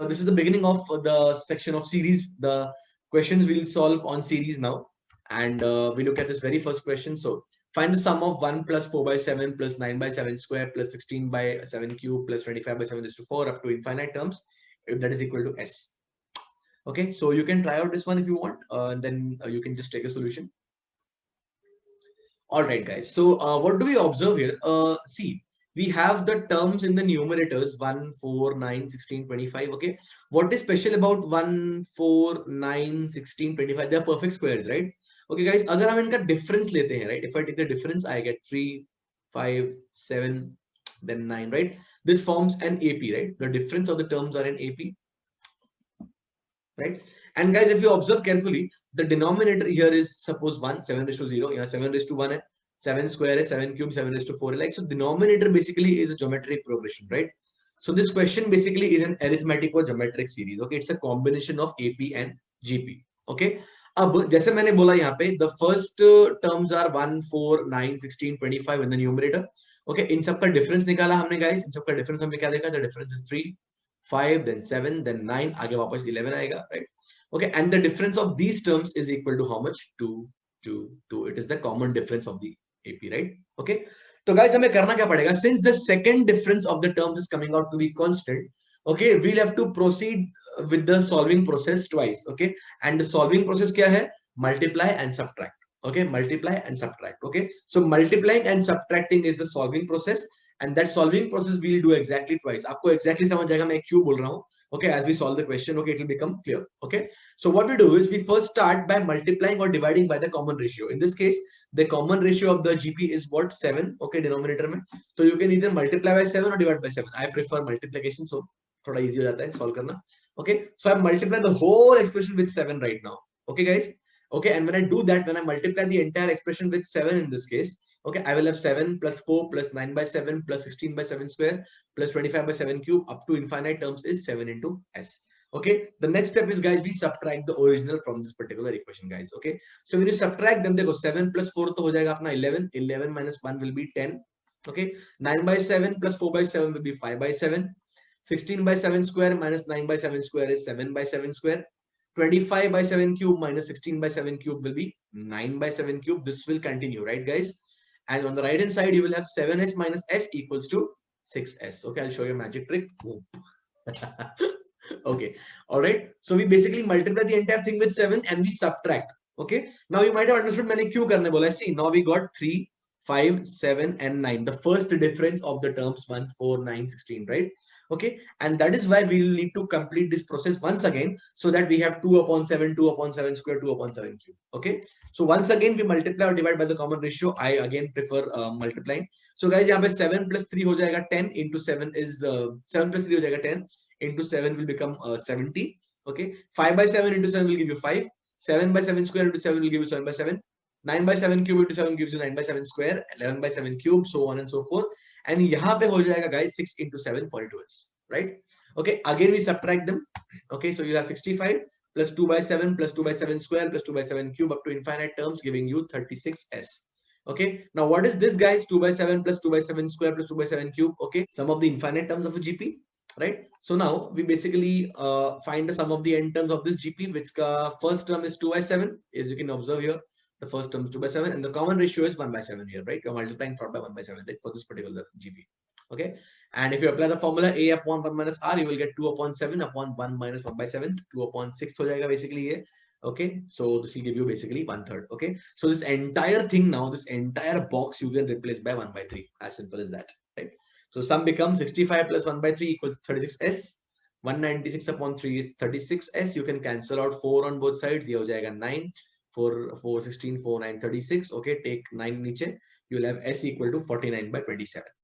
This is the beginning of the section of series. The questions we'll solve on series now. And we look at this very first question. So find the sum of 1 plus 4 by 7 plus 9 by 7 square plus 16 by 7 cube plus 25 by 7 raised to 4 up to infinite terms, if that is equal to S. Okay, so you can try out this one if you want, and then you can just take a solution. All right, guys. So what do we observe here? See, we have the terms in the numerators 1, 4, 9, 16, 25. Okay, what is special about 1, 4, 9, 16, 25? They are perfect squares, right? Okay, guys. अगर हम इनका difference लेते हैं, right? If I take the difference, I get 3, 5, 7, then 9, right? This forms an AP, right? The difference of the terms are in AP, right? And guys, if you observe carefully, the denominator here is suppose 1, 7 raised to 0, yeah, 7 raised to 1, 7 square is 7 cube, 7 raised to 4. Like, so denominator basically is a geometric progression, right? So this question basically is an arithmetico geometric series. Okay, it's a combination of AP and GP. Okay. अब जैसे मैंने बोला यहाँ पे the first terms are 1, 4, 9, 16, 25 in the numerator. Okay, इन सबका difference निकाला हमने guys. इन सबका difference हमने क्या देखा? The difference is 3, 5, then 7, then 9. आगे वापस 11 आएगा, right? Okay, and the difference of these terms is equal to how much? 2, 2, 2. It is the common difference of the AP, right? Okay. So guys, हमें करना क्या पड़ेगा? Since the second difference of the terms is coming out to be constant, okay, we'll have to proceed with the solving process twice. Okay, and the solving process क्या है? Multiply and subtract. Okay, multiply and subtract. Okay, so multiplying and subtracting is the solving process, and that solving process we'll do exactly twice. आपको exactly समझ जाएगा मैं क्यों बोल रहा हूँ. Okay, as we solve the question, okay, it will become clear. Okay, so what we do is we first start by multiplying or dividing by the common ratio. In this case, the common ratio of the GP is what? 7. Okay, denominator में. So you can either multiply by 7 or divide by 7. I prefer multiplication, so थोड़ा easy हो जाता है solve करना. Okay, so I multiply the whole expression with 7 right now. Okay, guys. Okay, and when I do that, when I multiply the entire expression with 7 in this case, okay, I will have 7 plus 4 plus 9 by 7 plus 16 by 7 square plus 25 by 7 cube up to infinite terms is 7 into S. Okay, the next step is, guys, we subtract the original from this particular equation, guys. Okay, so when you subtract them, देखो 7 plus 4 तो हो जाएगा अपना 11. 11 minus 1 will be 10. Okay, 9 by 7 plus 4 by 7 will be 5 by 7. 16 by 7 square minus 9 by 7 square is 7 by 7 square. 25 by 7 cube minus 16 by 7 cube will be 9 by 7 cube. This will continue, right, guys? And on the right hand side, you will have 7S minus S equals to 6S. Okay, I'll show you a magic trick. Okay, all right. So we basically multiply the entire thing with 7 and we subtract. Okay, now you might have understood मैंने क्यों करने बोला. See, now we got 3, 5, 7 and 9. The first difference of the terms 1, 4, 9, 16, right? Okay, and that is why we will need to complete this process once again, so that we have 2 upon 7, 2 upon 7 square, 2 upon 7 cube. Okay, so once again we multiply or divide by the common ratio. I again prefer multiplying. So guys, यहाँ पे 7 plus 3 हो जाएगा 10 into 7 is 7 plus 3 हो जाएगा 10 into 7 will become 70. Okay, 5 by 7 into 7 will give you 5. 7 by 7 square into 7 will give you 7 by 7. 9 by 7 cube into 7 gives you 9 by 7 square. 11 by 7 cube, so on and so forth. And यहाँ पे हो जाएगा guys 6 into 7 42s, right? Okay, again we subtract them. Okay, so you have 65 plus 2 by 7 plus 2 by 7 square plus 2 by 7 cube up to infinite terms, giving you 36s. Okay, now what is this, guys? 2 by 7 plus 2 by 7 square plus 2 by 7 cube. Okay, sum of the infinite terms of a GP, right? So now we basically find the sum of the n terms of this GP, which first term is 2 by 7, as you can observe here. The first term is 2 by 7 and the common ratio is 1 by 7 here, right? You're multiplying by 1 by 7, right, for this particular GP. Okay, and if you apply the formula A upon 1 minus R, you will get 2 upon 7 upon 1 minus 1 by 7. 2 upon 6 हो जाएगा basically ये. Okay, so this will give you basically 1/3. Okay, so this entire thing now, this entire box you can replace by 1 by 3. As simple as that, right? So sum becomes 65 plus 1 by 3 equals 36s. 196 upon 3 is 36s. You can cancel out 4 on both sides. ये हो जाएगा 9. 4, 4, 16, 4, 9, 36. Okay, take 9 नीचे. You will have S equal to 49 by 27.